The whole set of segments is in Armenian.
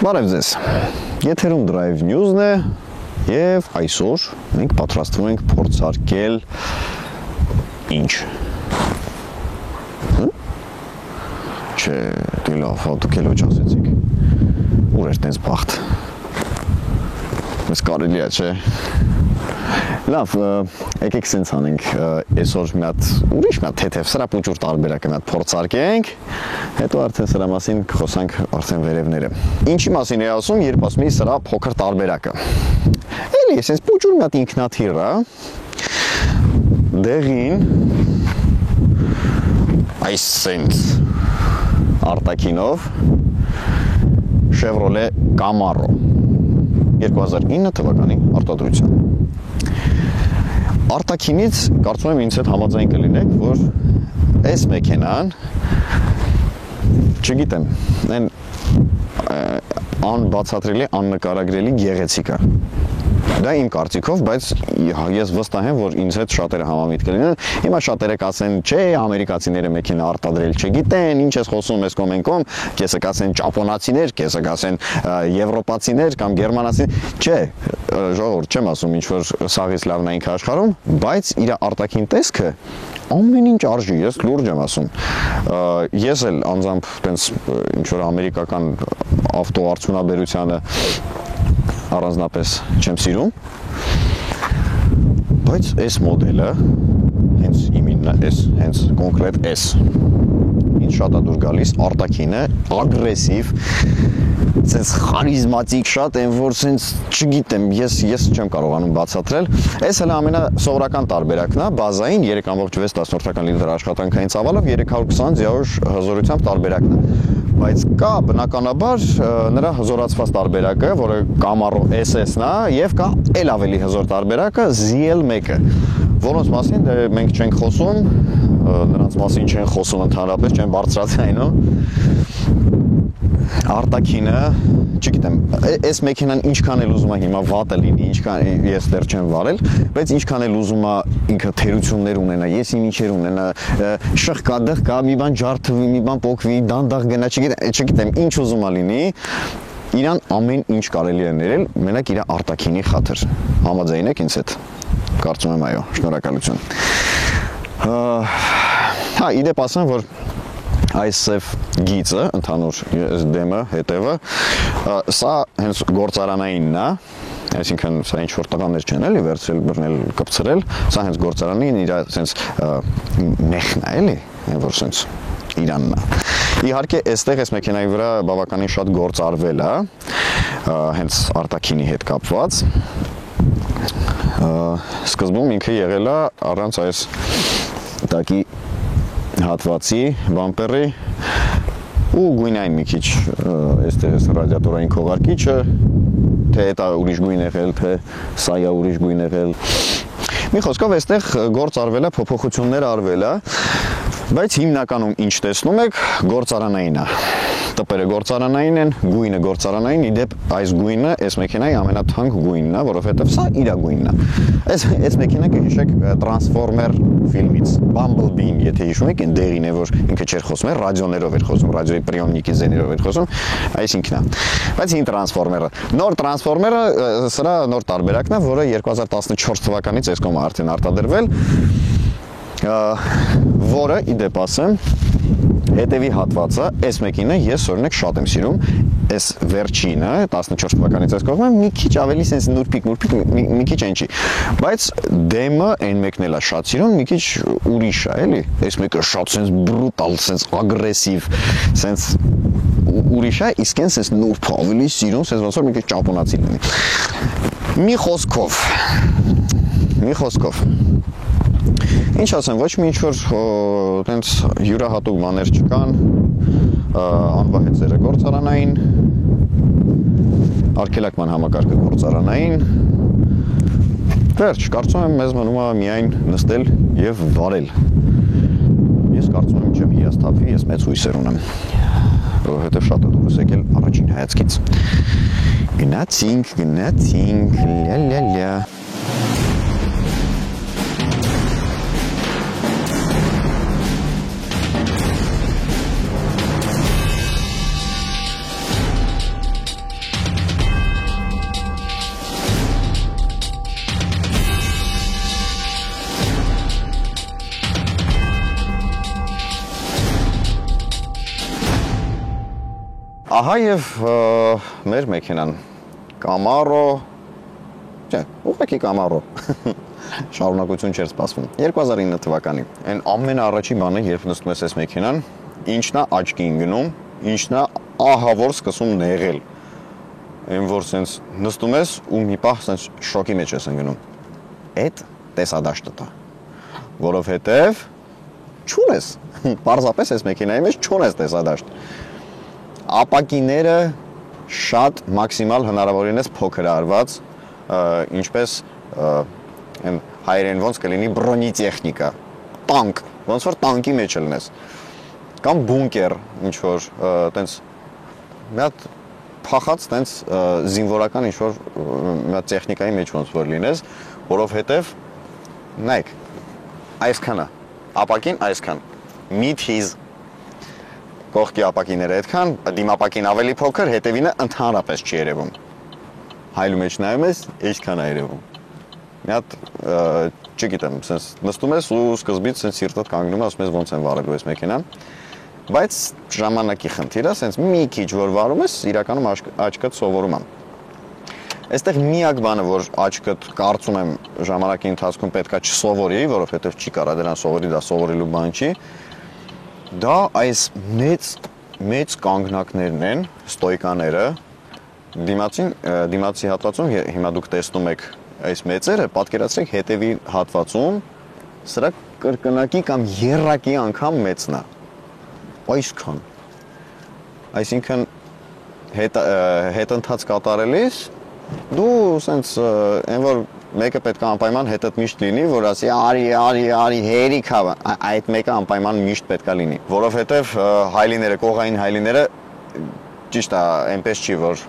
Բարև ձեզ, եթերում Drive News-ն է և այսօր մենք պատրաստվում ենք փորձարկել ինչ? Չէ, դե լավ, դուք էլ ոչ ասեցիք, ուր էր տենց բախտ, մեզ կարելի է, չէ? Լավ, եկեք սենց անենք, այսօր ուրիշ մի հատ թեթև սրապուճուր տարբերակը մի հատ փորձարկենք, հետո արդեն սրա մասին կխոսանք արդեն վերևները։ Ինչի մասին է ասում, երբ ասում էի սրա փոքր տարբերակը։ Էլի, սենց պուճուր մի հատ ինքնաթիռ է, դեղին, այս սենց արտաքինով, Chevrolet Camaro 2009 թվականի արտադրության։ Արտաքինից կարծում եմ ինձ հետ համաձայն կլինեք, որ այս մեքենան, չգիտեմ, անբացատրելի, աննկարագրելի գեղեցիկ է։ Դա իմ կարծիքով, բայց ես վստահ եմ, որ ինձ հետ շատերը համամիտ կլինեն։ Հիմա շատերը կասեն, չէ, ամերիկացիները մեքենա արտադրել չգիտեն, ինչ ես խոսում ես կոմենկոմ, կեսը կասեն ճապոնացիներ, կեսը կասեն եվրոպացիներ կամ գերմանացիներ, չէ, ժողովուրդ չեմ ասում ինչ որ սաղից լավն է ինքը աշխարհում, բայց իր արտաքին տեսքը ամեն ինչ արժի, ես լուրջ եմ ասում։ Ես էլ անձամբ տենց ինչ որ ամերիկական ավտոարդյունաբերությանը առանձնապես չեմ սիրում, բայց այս մոդելը, հենց իմինն է, հենց կոնկրետ այս, ինձ շատ է դուր գալիս, արտաքինը, ագրեսիվ, սենց խարիզմատիկ շատ են, որ սենց չգիտեմ, ես չեմ կարողանում բացատրել, այս հələ ամենասովորական տարբերակն է, բազային 3.6 լիտր աշխատանքային ծավալով 320 ձիավոր հզորությամբ տարբերակն է, բայց կա բնականաբար նրա հզորացված տարբերակը, որը Camaro SS-ն է, և կա էլ ավելի հզոր տարբերակը ZL1-ը, որոնց մասին մենք չենք խոսում, նրանց մասին չեն խոսում ընդհանրապես, չեն բարձրացնում, արտաքինը, չգիտեմ, այս մեքենան ինչքան էլ ուզում է հիմա վատը լինի, ինչքան ես դեռ չեմ վարել, բայց ինչքան էլ ուզում է ինքը թերություններ ունենա, ես իմիջեր ունենա, շղկա, դղկա, մի բան ջարդվի, մի բան պոկվի, դանդաղ գնա, չգիտեմ, ինչ ուզում է լինի, իրան ամեն ինչ կարելի է ներել, մենակ իր արտաքինի խաթր, համաձայն եք ինձ հետ, կարծում եմ այո, շնորհակալություն։ Հա, իդեպ ասեմ, որ այս սև գիծը, ընդհանուր դեմը, հետևը, սա հենց գործարանայինն է, այսինքն սա ինչ-որ տղաներ չեն էլի, վերցրել, բռնել, կպցրել, սա հենց գործարանին իր սենց մեխն է էլի, որ սենց իրանն է։ Իհարկե, այստեղ այս մեքենայի վրա բավականին շատ գործ արվել է, հենց արտաքինի հետ կապված, սկզբում ինքը եղել է առանց այս տակի հատվածի, բամպերի ու գույնային մի քիչ այստեղ ռադիատորային քողարկիչը, թե դա ուրիշ գույն եղել, թե սա է ուրիշ գույն եղել։ Մի խոսքով այստեղ գործ արվել է, փոփոխություններ արվել է, բայց հիմնականում ինչ տեսնում եք, գործարանային է։ Տպերը գործարանային են, գույնը գործարանային, իդեպ այս գույնը, այս մեքենայի ամենաթանկ գույնն է, որովհետև սա իր գույնն է։ Այս մեքենա կհիշեք Transformer ֆիլմից, Bumblebee-ին, եթե հիշում եք, այն դեղին է, որ ինքը չէր խոսում, ռադիոներով էր խոսում, ռադիոյի պրիոմնիկի զեներով էր խոսում, այս ինքն է։ Բայց հին Transformer-ը, նոր Transformer-ը, սրա նոր տարբերակն է, որը 2014 թվականից այս կողմը արդեն արտադրվել, որը իդեպ ասեմ, հետևի հատվածը, այս մեքենա ես օրինակ շատ եմ սիրում, այս վերջինը, 14 թվականից այս կողմը, մի քիչ ավելի սենց նուրպիկ, մի քիչ այն չի, բայց դեմը այն մեկն էլ է շատ սիրում, մի քիչ ուրիշ է, էլի, այս մեկը շատ սենց բրուտալ, սենց ագրեսիվ, սենց ուրիշ է, իսկ են սենց նուրբ ավելի սիրում, սենց ոնց որ մի քիչ ճապոնացի լինի։ Մի խոսքով, ինչ ասեմ, ոչ մի ինչ-որ տենց յուրահատուկ բաներ չկան, անվահեծերը գործարանային, արգելակման համակարգը գործարանային, վերջ, կարծում եմ մեզ մնում է միայն նստել և վարել։ Ես կարծում եմ չեմ հիասթափվի, ես մեծ հույսեր ունեմ, որովհետև շատ է դուրս եկել առաջին հայացքից։ Գնացինք, լյա։ Ահա եւ մեր մեքենան Camaro, չէ, ուղղակի Camaro։ Շարունակություն չէր սպասվում։ 2009 թվականին։ Այն ամենաառաջի բանը, երբ նստում ես այս մեքենան, ինչն է աչքին գնում, ինչն է ահա որ սկսում նեղել։ Այն որ սենց նստում ես ու մի պահ սենց շոկի մեջ ես ընկնում։ Այդ տեսադաշտը դա։ Որովհետև չունես։ Պարզապես այս մեքենայի մեջ չունես տեսադաշտ։ Ապակիները շատ մաքսիմալ հնարավորինս փոքր արված, ինչպես այն հայերեն ոնց կլինի բրոնիտեխնիկա, տանկ, ոնց որ տանկի մեջ լնես, կամ բունկեր, ինչ որ տենց մի հատ փախած տենց զինվորական ինչ որ մի հատ տեխնիկայի մեջ ոնց որ լինես, որովհետև նայեք, այսքանը, ապակին այսքան, միթիզ կողքի ապակիները այդքան, դիմապակին ավելի փոքր, հետևինը ընդհանրապես չի երևում։ Հայլու մեջ նայում ես, այսքան է երևում։ Մի հատ, չգիտեմ, սենց նստում ես ու սկզբից սենց սիրտդ կանգնում է, ասում ես ոնց են վարելու այս մեքենան, բայց ժամանակի խնդիրը, սենց մի քիչ որ վարում ես, իրականում աչքդ սովորում է։ Այստեղ միակ բանը, որ աչքդ կարծում եմ ժամանակի ընթացքում պետքա չսովորի, որովհետև չի կարա դրան սովորի, դա սովորելու բան չի, դա այս մեծ կանգնակներն են, ստոյկաները, դիմացի հատվածում, հիմա դուք տեսնում եք այս մեծերը, պատկերացրեք հետևի հատվածում, սրա կրկնակի կամ եռակի անգամ մեծն է, այսքան, այսինքն հետընթաց կատարելիս, դու սենց, այն որ մեկը պետք է անպայման հետդ միշտ լինի, որ ասի արի, հերիք հավը, այդ մեկը անպայման միշտ պետք է լինի, որովհետև հայլիները, կողային հայլիները, ճիշտ է, այնպես չի, որ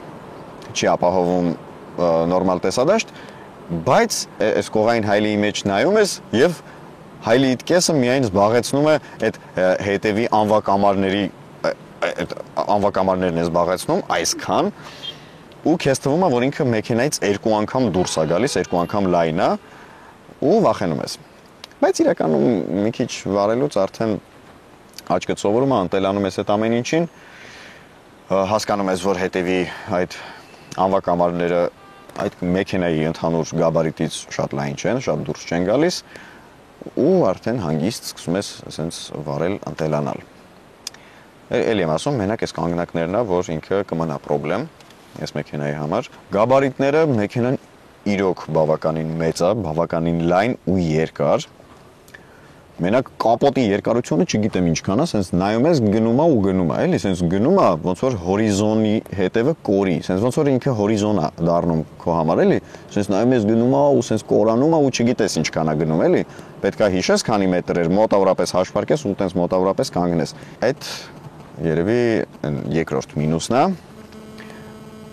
չի ապահովում նորմալ տեսադաշտ, բայց այս կողային հայլիի մեջ նայում ես և հայլի իտ կեսը միայն զբաղեցնում է այդ հետևի անվակամարներն է զբաղեցնում, այսքան, ու քեզ թվում է, որ ինքը մեքենայից երկու անգամ դուրս է գալիս, երկու անգամ լայն է ու վախենում ես։ Բայց իրականում մի քիչ վարելուց արդեն աչքդ սովորում է, ընտելանում ես այդ ամեն ինչին, հասկանում ես, որ հետևի այդ անվակամարները այդ մեքենայի ընդհանուր գաբարիտից շատ լայն չեն, շատ դուրս չեն գալիս ու արդեն հանգիստ սկսում ես ասենց վարել, ընտելանալ։ Էլի եմ ասում, մենակ այս կանգնակներն է, որ ինքը կմնա պրոբլեմ այս մեքենայի համար։ Գաբարիտները մեքենան իրոք բավականին մեծ է, բավականին լայն ու երկար։ Մենակ կապոտի երկարությունը չգիտեմ ինչքան է, սենց նայում ես գնում է, էլի, սենց գնում է, ոնց որ հորիզոնի հետևը կորի, սենց ոնց որ ինքը հորիզոն է դառնում քո համար, էլի, սենց նայում ես գնում է ու սենց կորանում է ու չգիտես ինչքան է գնում, էլի, պետք է հիշես քանի մետր էր, մոտավորապես հաշվարկես ու տենց մոտավորապես կանգնես։ Այդ երևի երկրորդ մինուսն է,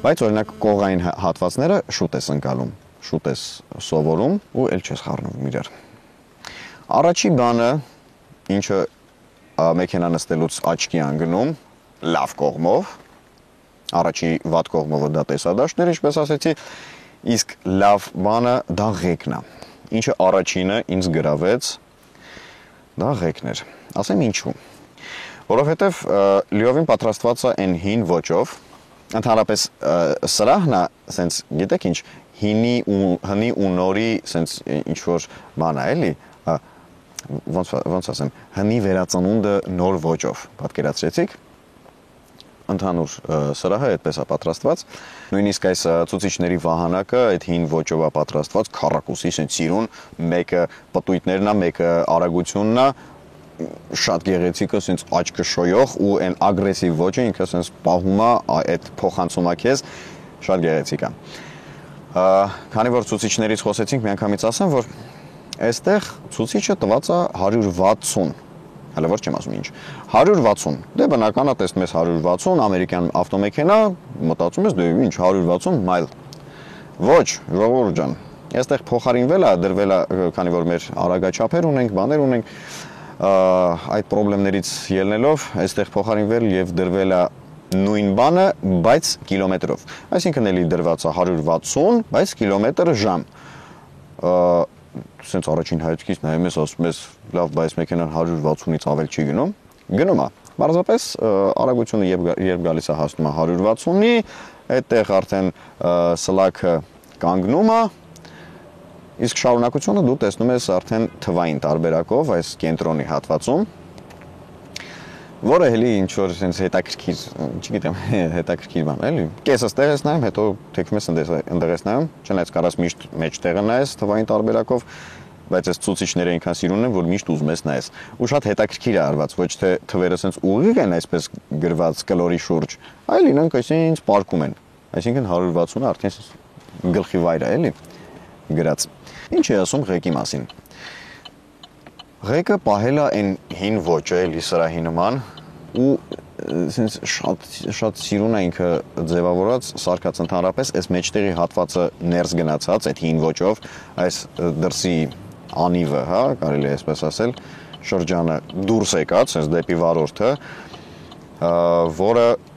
բայց օրինակ կողային հատվածները շուտ ես ընկալում, շուտ ես սովորում ու էլ չես խառնվում իրար։ Առաջի բանը, ինչը մեքենա նստելուց աչքի անգնում, լավ կողմով, առաջի վատ կողմովը դա տեսադաշտն էր, ինչպես ասեցի, իսկ լավ բանը դա ղեկն է, ինչը առաջինը ինձ գրավեց, դա ղեկն էր, ասեմ ինչու, որովհետև լիովին պատրաստված է այն հին ոճով, ընդհանրապես սրահն է, սենց գիտեք ինչ, հնի ու նորի սենց ինչ-որ բան է, էլի, ոնց ասեմ, հնի վերածնունդը նոր ոճով, պատկերացրեցիք, ընդհանուր սրահը այդպես է պատրաստված, նույնիսկ այս ցուցիչների վահանակը այդ հին ոճով է պատրաստված, քառակուսի, սենց սիրուն, մեկը պտույտներն է, մեկը արագությունն է, շատ գեղեցիկը, սենց աչքը շոյող ու այն ագրեսիվ ոճը ինքը սենց պահում է, այդ փոխանցում է քեզ, շատ գեղեցիկ է։ Քանի որ ցուցիչներից խոսեցինք, միանգամից ասեմ, որ այստեղ ցուցիչը տված է 160, հələ որ չեմ ասում ինչ, 160, դե բնական է տեսնում ես 160, ամերիկյան ավտոմեքենա, մտածում ես դե ինչ 160 մայլ, ոչ, ժողովուրդ ջան, այստեղ փոխարինվել է, դրվել է, քանի որ մեր արագաչափեր ունենք, բաներ ունենք, այդ պրոբլեմներից ելնելով, այստեղ փոխարինվել և դրվել է նույն բանը, բայց կիլոմետրով, այսինքն էլի դրված է 160, բայց կիլոմետր ժամ, սենց առաջին հայացքից նայում ես, ասում ես, լավ, բայց մեքենան 160-ից ավել չի գնում, գնում է, Պարզապես արագությունը երբ գալիս է հասնում է 160-ի, այդտեղ արդեն սլաքը կանգնում է, իսկ շարունակությունը դու տեսնում ես արդեն թվային տարբերակով այս կենտրոնի հատվածում, որը էլի ինչ-որ sense հետաքրքիր, չգիտեմ, հետաքրքիր բան, էլի։ Կեսս տեղ ես նայում, հետո թեքվում ես ընդեղ ես նայում, չնայած կարաս միշտ մեջտեղը նայես թվային տարբերակով, բայց այս ցուցիչները այնքան սիրուն են, որ միշտ ուզում ես նայես։ Ու շատ հետաքրքիր է արված, ոչ թե թվերը sense ուղիղ են այսպես գրված կլորի շուրջ, այլ իրենք այսինքն պարկում են։ Այսինքն 160-ը արդեն գլխի վայր է, էլի գրած։ Ինչ է ասում ղեկի մասին։ Ղեկը պահել է այն հին ոճը, էլի սրահի նման, ու sense շատ սիրուն է ինքը ձևավորած, սարքած ընդհանրապես այս մեջտեղի հատվածը ներս գնացած այդ հին ոճով, այս դրսի անիվը, հա, կարելի է այսպես ասել, շրջանը դուրս եկած, sense դեպի վարորդը,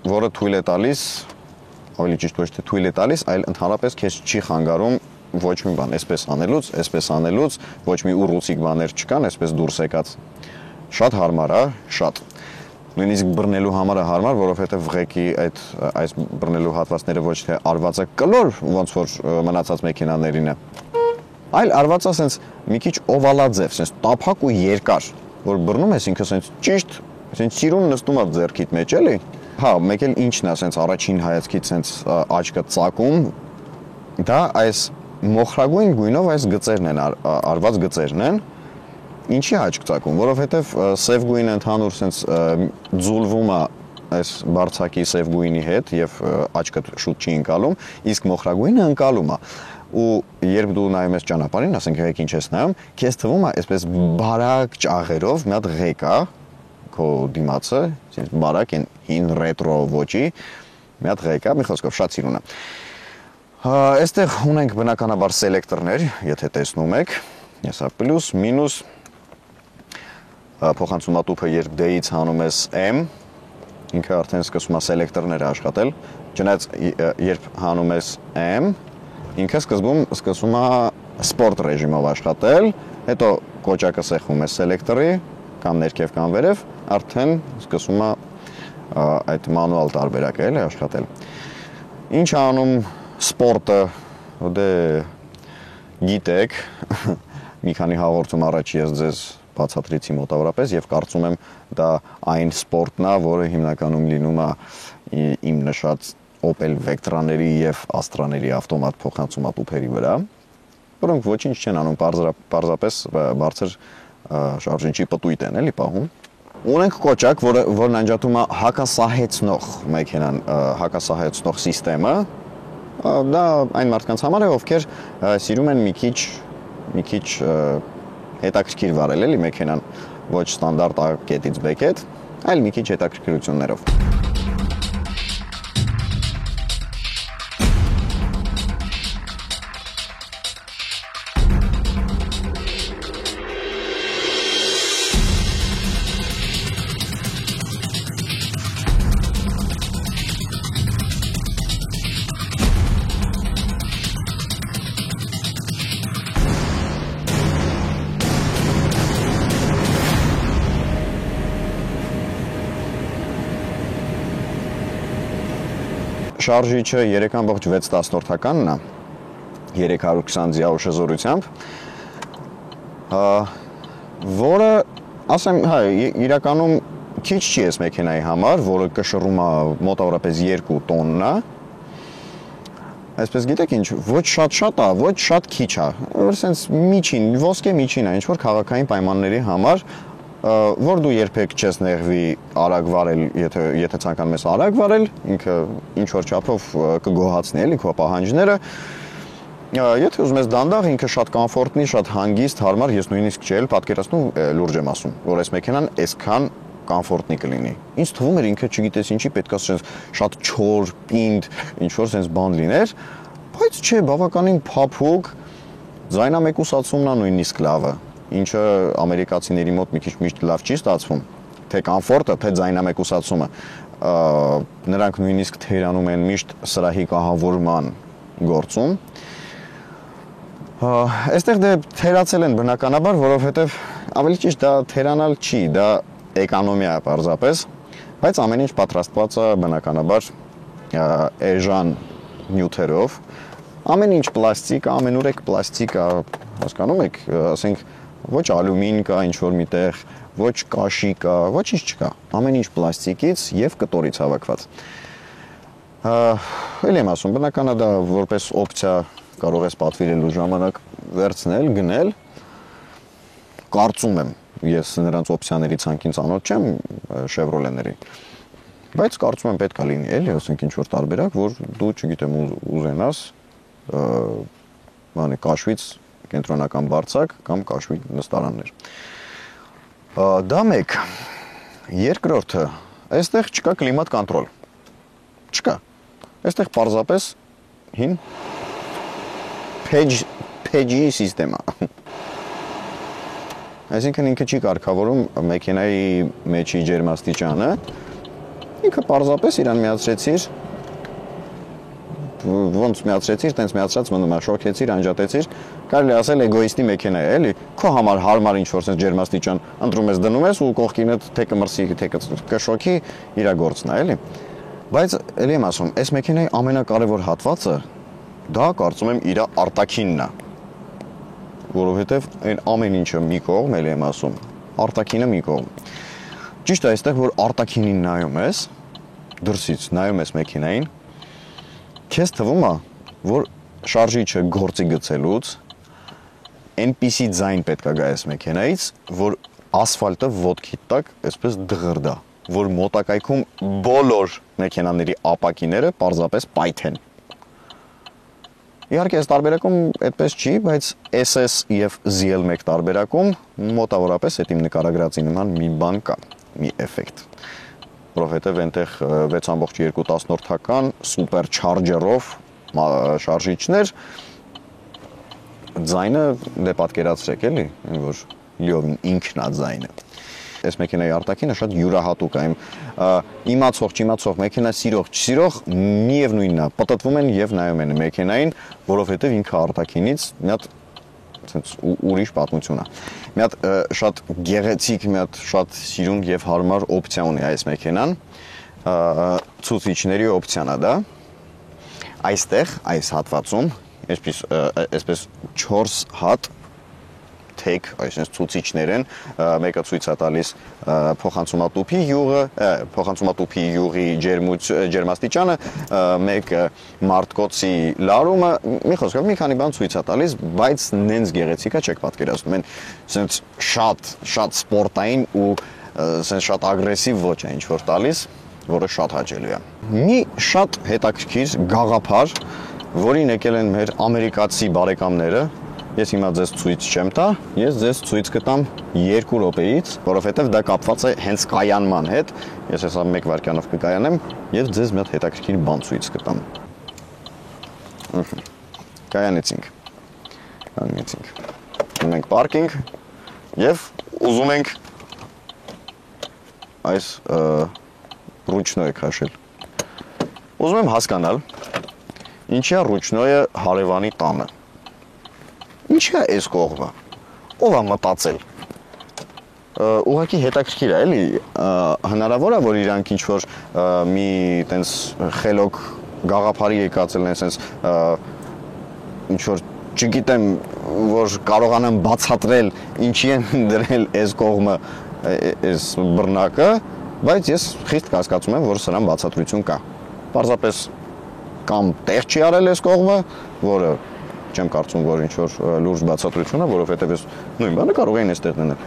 որը թույլ է տալիս, ավելի ճիշտ ոչ թե թույլ է տալիս, այլ ընդհանրապես քեզ չի խանգարում ոչ մի բան, այսպես անելուց, ոչ մի ուռուցիկ բաներ չկան, այսպես դուրս եկած։ Շատ հարմար է, շատ։ Նույնիսկ բռնելու համար է հարմար, որովհետև ղեկի այս բռնելու հատվածները ոչ թե արվածը կլոր, ոնց որ մնացած մեքենաներին է, այլ արվածը sense մի քիչ օվալաձև, sense տափակ ու երկար, որ բռնում ես ինքը sense ճիշտ, sense սիրուն նստում է ձեռքիդ մեջ, էլի։ Հա, մեկ էլ ինչն է sense առաջին հայացքից sense աչքը ծակում, դա այս մոխրագույն գույնով այս գծերն են, արված գծերն են, ինչի աչք ծակում, որովհետև սև գույնը ընդհանուր sense ձուլվում է այս բարձակի սև գույնի հետ եւ աչքը շուտ չի ընկալում, իսկ մոխրագույնը ընկալում է։ Ու երբ դու նայում ես ճանապարհին, ասենք ղեկ ինչ ես նայում, քեզ թվում է այսպես բարակ ճաղերով մի հատ ղեկ է քո դիմացը, sense բարակ են հին ռետրո ոճի, մի հատ ղեկ է, մի խոսքով շատ սիրուն է։ Այստեղ ունենք բնականաբար սելեկտորներ, եթե տեսնում եք, հեսա պլյուս, մինուս, փոխանցումատուփը երբ D-ից հանում ես M, ինքը արդեն սկսում է սելեկտորները աշխատել, չնայած երբ հանում ես M, ինքը սկսում է սպորտ ռեժիմով աշխատել, հետո կոճակը սեղմում ես սելեկտորի, կամ ներքև կամ վերև, արդեն սկսում է այդ մանուալ տարբերակը էլի աշխատել։ Ինչ անում սպորտը, դե գիտեք, մի քանի հաղորդում առաջ ես ձեզ բացատրեցի մոտավորապես եւ կարծում եմ դա այն սպորտն է, որը հիմնականում լինում է իմ նշած Opel Vectra-ների եւ Astra-ների ավտոմատ փոխանցումատուփերի վրա, որոնք ոչինչ չեն անում, պարզապես բարձր շարժիչի պտույտ են էլի պահում։ Ունենք կոճակ, որն անջատում է հակասահեցնող մեքենան, հակասահեցնող համակարգը, դա այն մարդկանց համար է, ովքեր սիրում են մի քիչ հետաքրքիր վարել էլի մեքենան, ոչ ստանդարտ կետից բեկետ, այլ մի քիչ հետաքրքրություններով։ Շարժիչը 3.6-ականն է, 320 ձիա ուշազորությամբ, որը, ասեմ, հա, իրականում քիչ չի ես մեքենայի համար, որը կշռում է մոտավորապես 2 տոննա, այսպես գիտեք ինչ, ոչ շատ է, ոչ շատ քիչ է, որ sense միջին, ոսկե միջին է, ինչ-որ քաղաքային պայմանների համար, որ դու երբեք չես նեղվի արագ վարել, եթե ցանկանում ես արագ վարել, ինքը ինչ որ չափով կգոհացնի էլի քո պահանջները։ Եթե ուզում ես դանդաղ, ինքը շատ կոմֆորտնի, շատ հանգիստ, հարմար, ես նույնիսկ չէ պատկերացնում, լուրջ եմ ասում, որ այս մեքենան այսքան կոմֆորտնի կլինի։ Ինձ թվում էր ինքը չգիտես ինչի պետք է շատ չոր, պինդ, ինչ որ sense բան լիներ, բայց չէ, բավականին փափուկ, ձայնամեկուսացումն է նույնիսկ լավը, ինչը ամերիկացիների մոտ մի քիչ միշտ լավ չի ստացվում, թե կոմֆորտը, թե ձայնամեկուսացումը, նրանք նույնիսկ թերանում են միշտ սրահի կահավորման գործում։ Այստեղ դե թերացել են բնականաբար, որովհետև ավելի ճիշտ դա թերանալ չի, դա էկոնոմիա է պարզապես, բայց ամեն ինչ պատրաստված է բնականաբար էժան նյութերով, ամեն ինչ պլաստիկ, ամենուրեք պլաստիկ է, հասկանում եք, ասենք ոչ ալյումին կա ինչ-որ միտեղ, ոչ կաշի կա, ոչինչ չկա, ամեն ինչ պլաստիկից եւ կտորից հավաքված։ Էլ եմ ասում, բնական է դա որպես օպցիա կարող ես պատվիրելու ժամանակ վերցնել, գնել, կարծում եմ, ես նրանց օպցիաների ցանկին ծանոթ չեմ Chevrolet-ների, բայց կարծում եմ պետք է լինի, էլի, ասենք ինչ-որ տարբերակ, որ դու, չգիտեմ, ուզենաս կաշվից կենտրոնական բարձակ կամ կաշվի նստարաններ։ Դա մեկ, երկրորդը, այստեղ չկա կլիմատ կոնտրոլ, չկա, այստեղ պարզապես հին փեջի սիստեմա, այսինքն ինքը չի կարգավորում մեքենայի մեջի ջերմաստիճանը, ինքը պարզապես իրան միացրեցիր, ոնց միացրեցիր, տենց միացրած մնում է, շոքեցիր, անջատեցիր, կարելի ասել էգոիստի մեքենա է, էլի, քո համար հարմար ինչ-որ սենց ջերմաստիճան ընտրում ես դնում ես ու կողքինդ թե կմրսի, թե կշոքի իրա գործն է, էլի։ Բայց էլի եմ ասում, այս մեքենայի ամենակարևոր հատվածը դա կարծում եմ իր արտաքինն է, որովհետև այն ամեն ինչը մի կողմ, էլի եմ ասում, արտաքինը մի կողմ։ Ճիշտ է, այստեղ որ արտաքինին նայում ես, դրսից նայում ես մեքենային, քեզ թվում է, որ շարժիչը գործի գցելուց այնպիսի ձայն պետք է գա այս մեքենայից, որ ասֆալտը ոտքի տակ այսպես դղրդա, որ մոտակայքում բոլոր մեքենաների ապակիները պարզապես պայթեն։ Իհարկե, այս տարբերակում այդպես չի, բայց SS եւ ZL1 տարբերակում մոտավորապես այդ իմ նկարագրածի նման մի բան կա, մի էֆեկտ, որովհետեւ այնտեղ 6.2 սուպեր չարջերով շարժիչներ, ձայնը դե պատկերացրեք էլի, որ լիովին ինքն է ձայնը։ Այս մեքենայի արտաքինը շատ յուրահատուկ է, իմացող, չիմացող, մեքենա սիրող, չսիրող միևնույնն է, պտտվում են եւ նայում են մեքենային, որովհետեւ ինքը արտաքինից մի հատ ուրիշ պատմություն է։ Մի հատ շատ գեղեցիկ, մի հատ շատ սիրուն եւ հարմար օպցիա ունի այս մեքենան, ցուցիչների օպցիան է դա։ Այստեղ, այս հատվածում, այսպես 4 հատ թեք, այսինքն ցուցիչներ են, մեկը ցույց է տալիս փոխանցումատուփի յուղի ջերմաստիճանը, մեկը մարտկոցի լարումը, մի խոսքով մի քանի բան ցույց է տալիս, բայց նենց գեղեցիկա չեք պատկերացնում, են սենց շատ սպորտային ու սենց շատ ագրեսիվ ոչ է ինչ որ տալիս, որը շատ հաճելի է։ Մի շատ հետաքրքիր գաղափար, որին եկել են մեր ամերիկացի բարեկամները, ես հիմա ձեզ ցույց չեմ տա, ես ձեզ ցույց կտամ 2 րոպեից, որովհետև դա կապված է հենց կայանման հետ, ես հեսա 1 վայրկյանով կկայանեմ եւ ձեզ մի հատ հետաքրքիր բան ցույց կտամ։ Կայանեցինք։ Ունենք պարկինգ եւ ուզում ենք այս ռուչնոյը քաշել։ Ուզում եմ հասկանալ, ինչի է ռուչնոյը հարևանի տանը։ Ինչի է այս կողմը։ Ով է մտածել։ Ուղղակի հետաքրքիր է, էլի, հնարավոր է, որ իրանք ինչ որ մի տենց խելոք գաղափարի եկածել են, սենց ինչ որ չգիտեմ, որ կարողանան բացատրել ինչի են դրել այս կողմը, այս բռնակը, բայց ես խիստ կասկածում եմ, որ սրան բացատրություն կա։ Պարզապես կամ տեղ չի արել այս կողմը, որը չեմ կարծում, որ ինչ-որ լուրջ բացատրություն է, որովհետև ես նույն բանը կարող էին այստեղ դնել։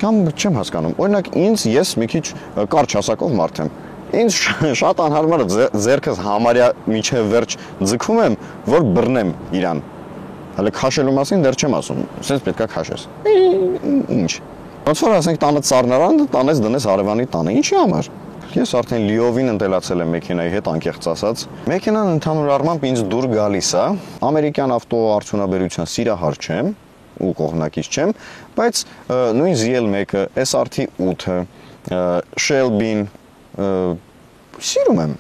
Կամ չեմ հասկանում։ Օրինակ, ես մի քիչ կարճ հասակով մարդ եմ։ Ինձ շատ անհարմար է, ձեռքս համարյա միջև վերջ ձգում եմ, որ բռնեմ իրան։ Հələ քաշելու մասին դեռ չեմ ասում, սենց պետքա քաշես։ Ինչ։ Ոնց որ ասենք տանը ծառնարան, տանես դնես հարևանի տանը, ինչի համար։ Ես արդեն լիովին ընտելացել եմ մեքենայի հետ, անկեղծ ասած։ Մեքենան ընդհանուր առմամբ ինձ դուր գալիս է, ամերիկյան ավտոարդյունաբերության սիրահար չեմ ու կողմնակից չեմ, բայց նույն ZL1-ը, SRT8-ը, Shelby-ն սիրում եմ,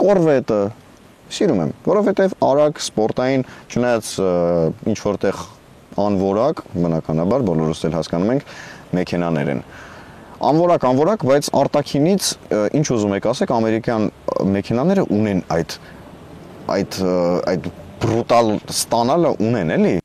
Corvette-ը սիրում եմ, որովհետև արագ, սպորտային, չնայած ինչ որտեղ անորակ, բնականաբար բոլորս էլ հասկանում ենք, մեքենաներ են։ անորակ, բայց արտաքինից ինչ ուզում եք ասեք, ամերիկյան մեքենաները ունեն այդ բրուտալ ստանալը ունեն, էլի։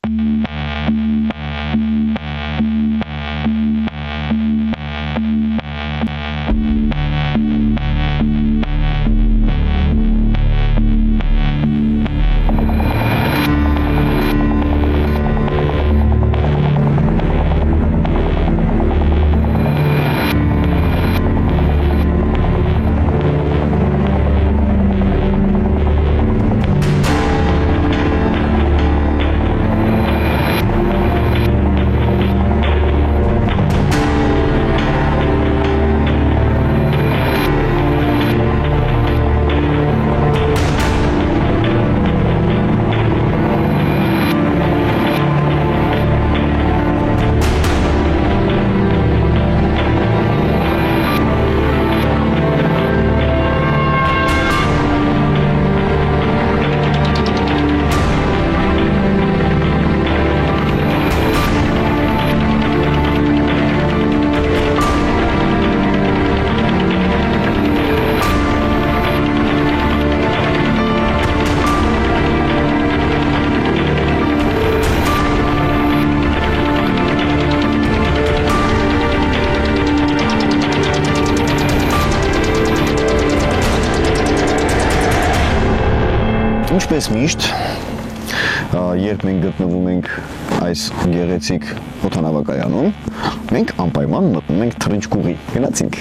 Ինչպես միշտ, երբ մենք գտնվում ենք այս գեղեցիկ օդանավակայանում, մենք անպայման մտնում ենք թռիչքուղի։ Գնացինք։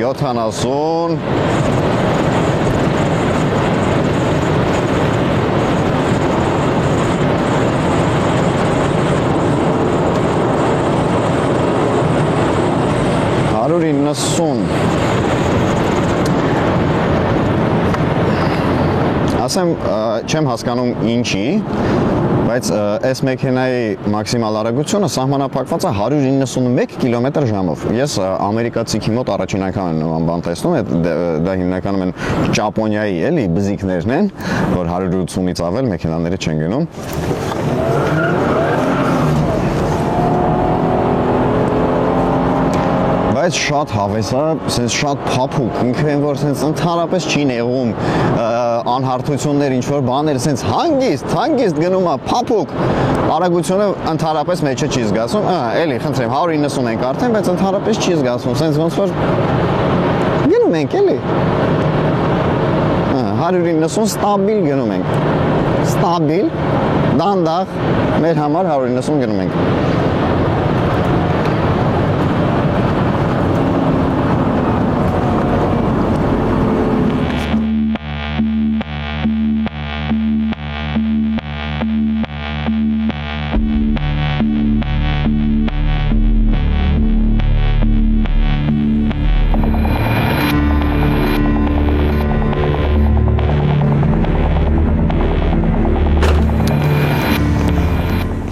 Յոթանասուն, հարյուր իննսուն, ասեմ, չեմ հասկանում ինչի, բայց այս մեքենայի մաքսիմալ արագությունը սահմանափակված է 191 կմ/ժ-ով։ Ես ամերիկացիքի մոտ առաջին անգամ եմ նման բան տեսնում, դա հիմնականում են Ճապոնիայի էլի բզիկներն են, որ 180-ից ավել մեքենաները չեն գնում։ Բայց շատ հավես է, sense շատ փափուկ, ինքը որ sense ընդհանրապես չի նեղում, անհարթություններ, ինչ որ բաներ, sense հանգիստ գնում է, փափուկ, արագությունը ընդհանրապես մեջը չի զգացում, էլի խնդրեմ 190 ենք արդեն, բայց ընդհանրապես չի զգացում, sense ոնց որ գնում ենք էլի 190 ստաբիլ գնում ենք, ստաբիլ, դանդաղ, մեր համար 190 գնում ենք։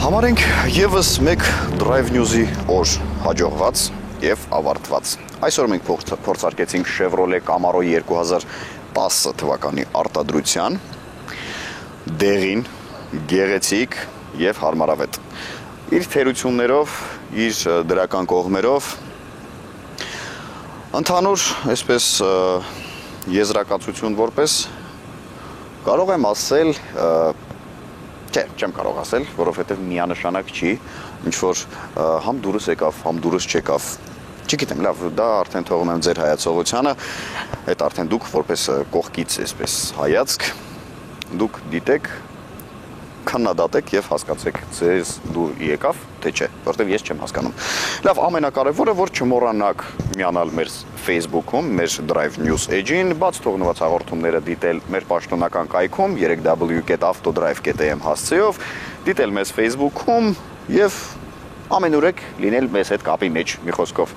Համարենք եւս մեկ Drive News-ի օր հաջողված եւ ավարտված։ Այսօր մենք փորձարկեցինք Chevrolet Camaro 2010 թվականի արտադրության դեղին, գեղեցիկ եւ հարմարավետ։ Իր թերություններով, իր դրական կողմերով ընդհանուր այսպես եզրակացություն որպես կարող եմ ասել չեմ կարող ասել, որովհետև միանշանակ չի, ինչ որ համ դուրս եկավ, համ դուրս չեկավ։ Չգիտեմ, լավ, դա արդեն թողում եմ ձեր հայացողությանը, այդ արդեն դուք որպես կողքից այսպես հայացք, դուք դիտեք, քննադատեք եւ հասկացեք, ձեզ դուր եկավ, թե չէ, որտեվ ես չեմ հասկանում։ Լավ, ամենակարևորը, որ չմոռանաք միանալ մեր Facebook-ում, մեր Drive News Edge-ին, բաց թողնված հաղորդումները դիտել մեր պաշտոնական կայքում 3w.autodrive.am հասցեով, դիտել մեզ Facebook-ում եւ ամենուրեք լինել մեզ հետ կապի մեջ, մի խոսքով։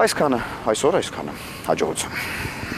Այսքանը, այսօր այսքանը, հաջողություն։